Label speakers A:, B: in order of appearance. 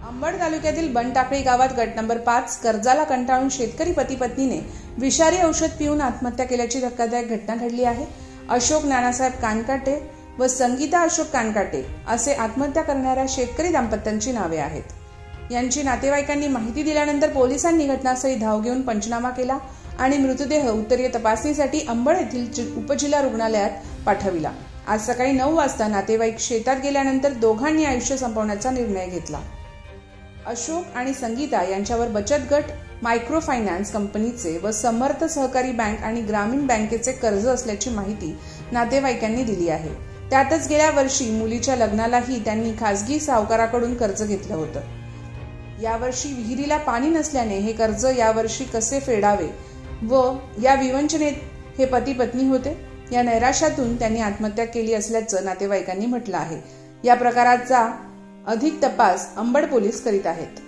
A: अंबड तालुक्यातील बनटाकळी गावात गट नंबर 5 कर्जाला कंटाळून शेतकरी पती पत्नीने विषारी औषध पिऊन आत्महत्या केल्याची धक्कादायक घटना घडली आहे। अशोक नानासाहेब कानकाटे व संगीता अशोक कानकाटे असे आत्महत्या करणाऱ्या शेतकरी दाम्पत्यांची नावे आहेत। यांची नातेवाईकांनी माहिती दिल्यानंतर पोलिसांनी घटनास्थळी धाव घेऊन पंचनामा केला आणि मृतदेह उत्तरीय तपासणीसाठी अंबड येथील उपजिल्हा रुग्णालयात पाठविला। आज सकाळी 9 वाजता नातेवाईक शेतात गेल्यानंतर दोघांनी आयुष्य संपवण्याचा निर्णय घेतला। अशोक आणि संगीता यांच्यावर बचत गट, मायक्रो फायनान्स कंपनीचे व समर्थ सहकारी बँक आणि ग्रामीण बँकेचे कर्ज असल्याची माहिती नातेवाईकांनी दिली आहे। त्यातच गेल्या वर्षी मुलीच्या लग्नालाही त्यांनी खासगी सावकाराकडून कर्ज घेतलं होतं। यावर्षी विहिरीला पाणी नसल्याने हे कर्ज यावर्षी कसे फेडावे व या विवंचनेत हे पती पत्नी होते। या नैराश्यातून त्यांनी आत्महत्या केली असल्याचं नातेवाईकांनी म्हटलं आहे। या प्रकाराचा अधिक तपास अंबड पोलीस करीत आहेत।